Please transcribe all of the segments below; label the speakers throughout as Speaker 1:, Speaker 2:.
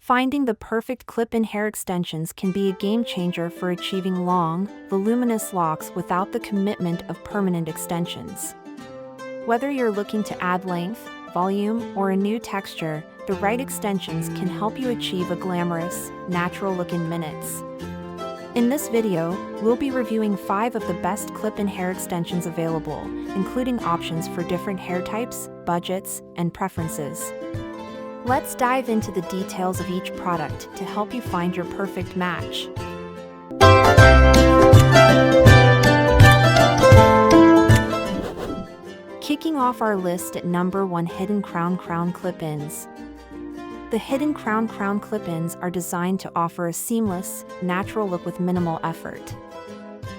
Speaker 1: Finding the perfect clip-in hair extensions can be a game changer for achieving long, voluminous locks without the commitment of permanent extensions. Whether you're looking to add length, volume, or a new texture, the right extensions can help you achieve a glamorous, natural look in minutes. In this video, we'll be reviewing 5 of the best clip-in hair extensions available, including options for different hair types, budgets, and preferences. Let's dive into the details of each product to help you find your perfect match. Kicking off our list at number 1, Hidden Crown Clip-ins. The Hidden Crown Clip-ins are designed to offer a seamless, natural look with minimal effort.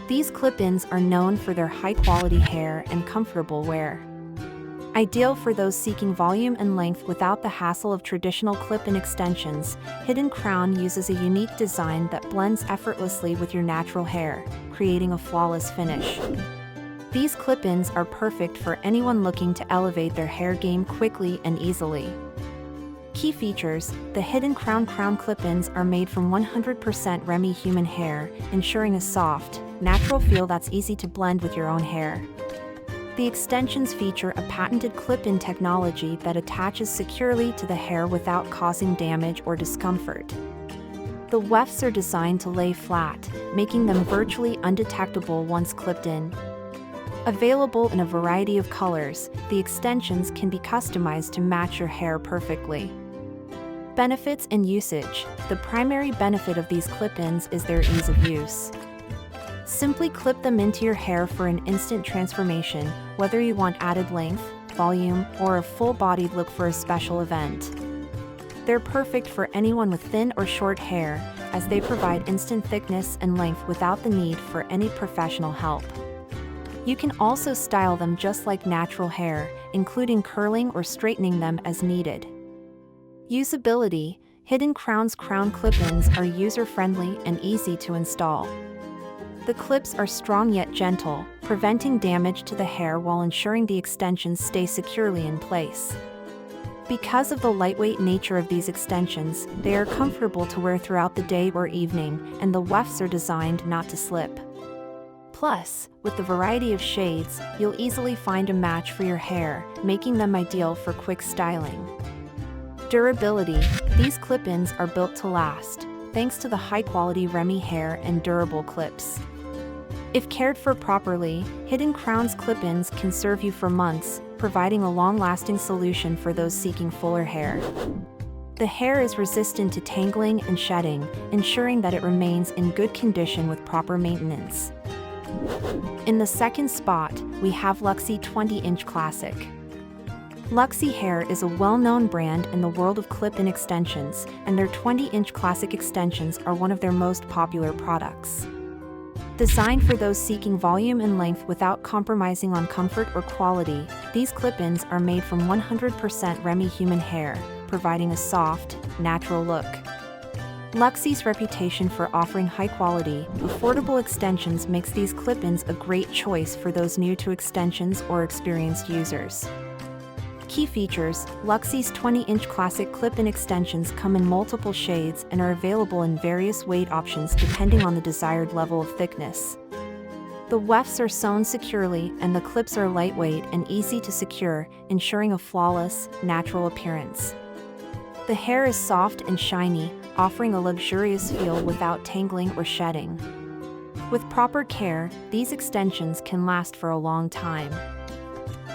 Speaker 1: These clip-ins are known for their high-quality hair and comfortable wear. Ideal for those seeking volume and length without the hassle of traditional clip-in extensions, Hidden Crown uses a unique design that blends effortlessly with your natural hair, creating a flawless finish. These clip-ins are perfect for anyone looking to elevate their hair game quickly and easily. Key features: the Hidden Crown clip-ins are made from 100% Remy human hair, ensuring a soft, natural feel that's easy to blend with your own hair. The extensions feature a patented clip-in technology that attaches securely to the hair without causing damage or discomfort. The wefts are designed to lay flat, making them virtually undetectable once clipped in. Available in a variety of colors, the extensions can be customized to match your hair perfectly. Benefits and usage: the primary benefit of these clip-ins is their ease of use. Simply clip them into your hair for an instant transformation, whether you want added length, volume, or a full-bodied look for a special event. They're perfect for anyone with thin or short hair, as they provide instant thickness and length without the need for any professional help. You can also style them just like natural hair, including curling or straightening them as needed. Usability: Hidden Crown's crown clip-ins are user-friendly and easy to install. The clips are strong yet gentle, preventing damage to the hair while ensuring the extensions stay securely in place. Because of the lightweight nature of these extensions, they are comfortable to wear throughout the day or evening, and the wefts are designed not to slip. Plus, with the variety of shades, you'll easily find a match for your hair, making them ideal for quick styling. Durability: these clip-ins are built to last, thanks to the high-quality Remy hair and durable clips. If cared for properly, Hidden Crown's clip-ins can serve you for months, providing a long-lasting solution for those seeking fuller hair. The hair is resistant to tangling and shedding, ensuring that it remains in good condition with proper maintenance. In the second spot, we have Luxy 20-inch Classic. Luxy Hair is a well-known brand in the world of clip-in extensions, and their 20-inch Classic extensions are one of their most popular products. Designed for those seeking volume and length without compromising on comfort or quality, these clip-ins are made from 100% Remy human hair, providing a soft, natural look. Luxy's reputation for offering high-quality, affordable extensions makes these clip-ins a great choice for those new to extensions or experienced users. Key features: Luxy's 20-inch Classic clip-in extensions come in multiple shades and are available in various weight options depending on the desired level of thickness. The wefts are sewn securely and the clips are lightweight and easy to secure, ensuring a flawless, natural appearance. The hair is soft and shiny, offering a luxurious feel without tangling or shedding. With proper care, these extensions can last for a long time.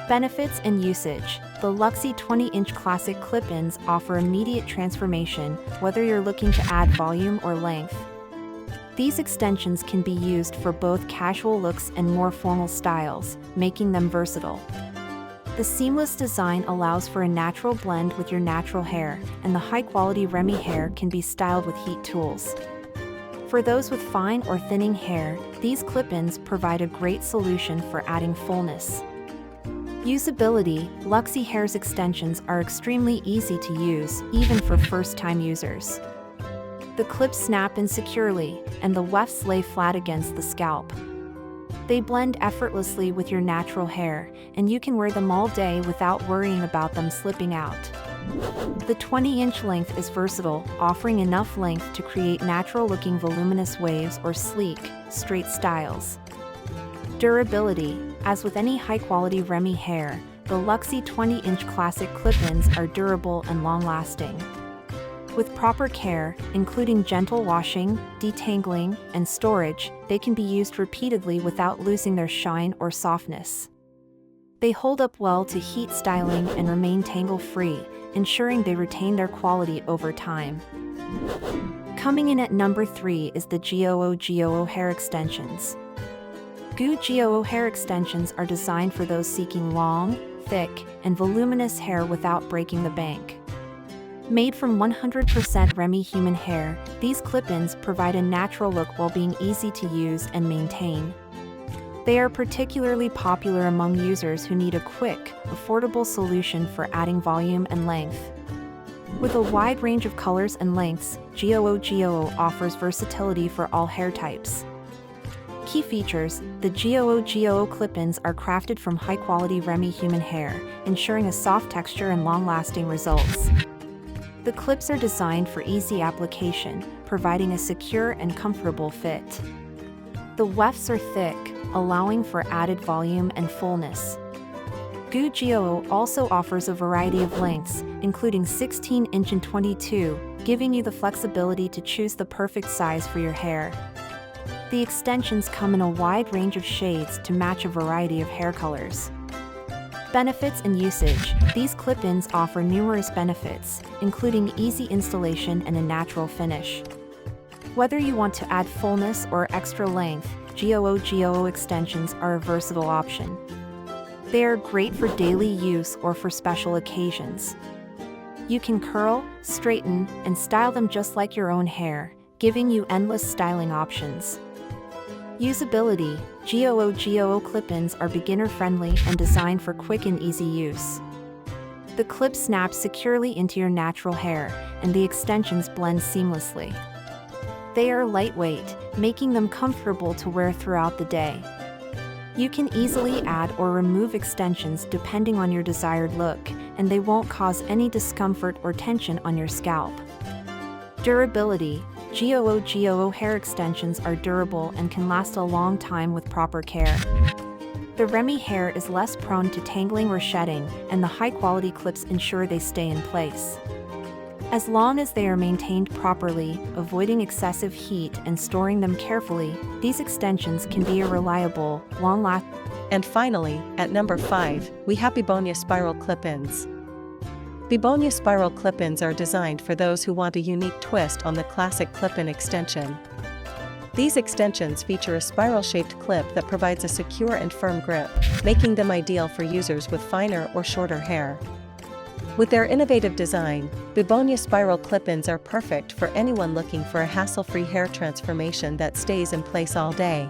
Speaker 1: Benefits and usage: the Luxy 20-inch Classic clip-ins offer immediate transformation, whether you're looking to add volume or length. These extensions can be used for both casual looks and more formal styles, making them versatile. The seamless design allows for a natural blend with your natural hair, and the high-quality Remy hair can be styled with heat tools. For those with fine or thinning hair, these clip-ins provide a great solution for adding fullness. Usability: Luxy Hair's extensions are extremely easy to use, even for first-time users. The clips snap in securely, and the wefts lay flat against the scalp. They blend effortlessly with your natural hair, and you can wear them all day without worrying about them slipping out. The 20-inch length is versatile, offering enough length to create natural-looking voluminous waves or sleek, straight styles. Durability. As with any high-quality Remy hair, the Luxy 20-inch classic clip-ins are durable and long-lasting. With proper care, including gentle washing, detangling, and storage, they can be used repeatedly without losing their shine or softness. They hold up well to heat styling and remain tangle-free, ensuring they retain their quality over time. Coming in at number 3 is the GOO GOO Hair Extensions. GOO GOO Hair Extensions are designed for those seeking long, thick, and voluminous hair without breaking the bank. Made from 100% Remy human hair, these clip-ins provide a natural look while being easy to use and maintain. They are particularly popular among users who need a quick, affordable solution for adding volume and length. With a wide range of colors and lengths, GOO GOO offers versatility for all hair types. Key features: the GOO GOO clip-ins are crafted from high-quality Remy human hair, ensuring a soft texture and long-lasting results. The clips are designed for easy application, providing a secure and comfortable fit. The wefts are thick, allowing for added volume and fullness. GOO GOO also offers a variety of lengths, including 16-inch and 22, giving you the flexibility to choose the perfect size for your hair. The extensions come in a wide range of shades to match a variety of hair colors. Benefits and usage: these clip-ins offer numerous benefits, including easy installation and a natural finish. Whether you want to add fullness or extra length, GOO GOO extensions are a versatile option. They are great for daily use or for special occasions. You can curl, straighten, and style them just like your own hair, giving you endless styling options. Usability: GOO GOO clip-ins are beginner-friendly and designed for quick and easy use. The clip snaps securely into your natural hair, and the extensions blend seamlessly. They are lightweight, making them comfortable to wear throughout the day. You can easily add or remove extensions depending on your desired look, and they won't cause any discomfort or tension on your scalp. Durability: GOO GOO hair extensions are durable and can last a long time with proper care. The Remy hair is less prone to tangling or shedding, and the high-quality clips ensure they stay in place. As long as they are maintained properly, avoiding excessive heat and storing them carefully, these extensions can be a reliable, long-lasting.
Speaker 2: And finally, at number 5, we have Bebonia Spiral Clip-ins. Bebonia Spiral Clip-ins are designed for those who want a unique twist on the classic clip-in extension. These extensions feature a spiral-shaped clip that provides a secure and firm grip, making them ideal for users with finer or shorter hair. With their innovative design, Bebonia Spiral Clip-ins are perfect for anyone looking for a hassle-free hair transformation that stays in place all day.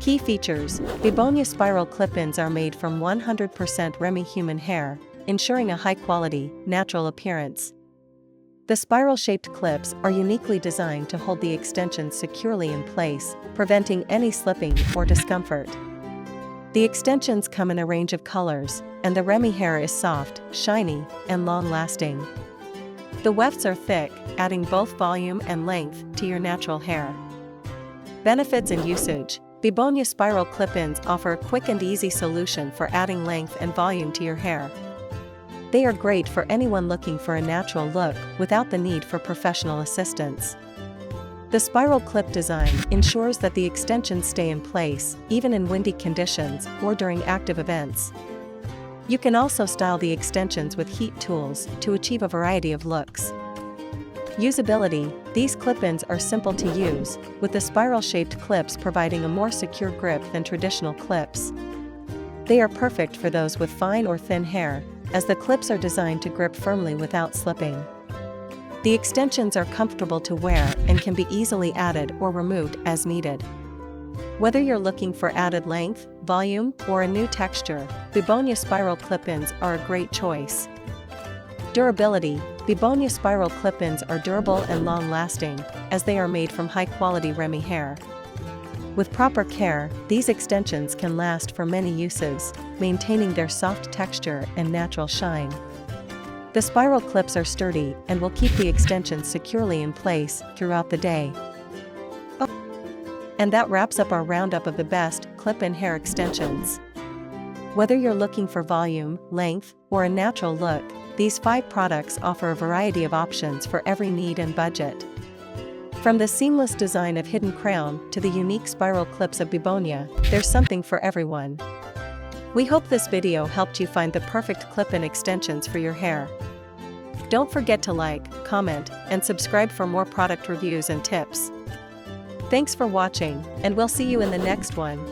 Speaker 2: Key features: Bebonia Spiral Clip-ins are made from 100% Remy human hair, ensuring a high-quality, natural appearance. The spiral-shaped clips are uniquely designed to hold the extensions securely in place, preventing any slipping or discomfort. The extensions come in a range of colors, and the Remy hair is soft, shiny, and long-lasting. The wefts are thick, adding both volume and length to your natural hair. Benefits and usage: Bebonia Spiral Clip-ins offer a quick and easy solution for adding length and volume to your hair. They are great for anyone looking for a natural look without the need for professional assistance. The spiral clip design ensures that the extensions stay in place, even in windy conditions or during active events. You can also style the extensions with heat tools to achieve a variety of looks. Usability: these clip-ins are simple to use, with the spiral-shaped clips providing a more secure grip than traditional clips. They are perfect for those with fine or thin hair, as the clips are designed to grip firmly without slipping. The extensions are comfortable to wear and can be easily added or removed as needed. Whether you're looking for added length, volume, or a new texture, Bebonia Spiral Clip-ins are a great choice. Durability: Bebonia Spiral Clip-ins are durable and long-lasting, as they are made from high-quality Remy hair. With proper care, these extensions can last for many uses, maintaining their soft texture and natural shine. The spiral clips are sturdy and will keep the extensions securely in place throughout the day. And that wraps up our roundup of the best clip-in hair extensions. Whether you're looking for volume, length, or a natural look, these 5 products offer a variety of options for every need and budget. From the seamless design of Hidden Crown to the unique spiral clips of Bebonia, there's something for everyone. We hope this video helped you find the perfect clip-in extensions for your hair. Don't forget to like, comment, and subscribe for more product reviews and tips. Thanks for watching, and we'll see you in the next one.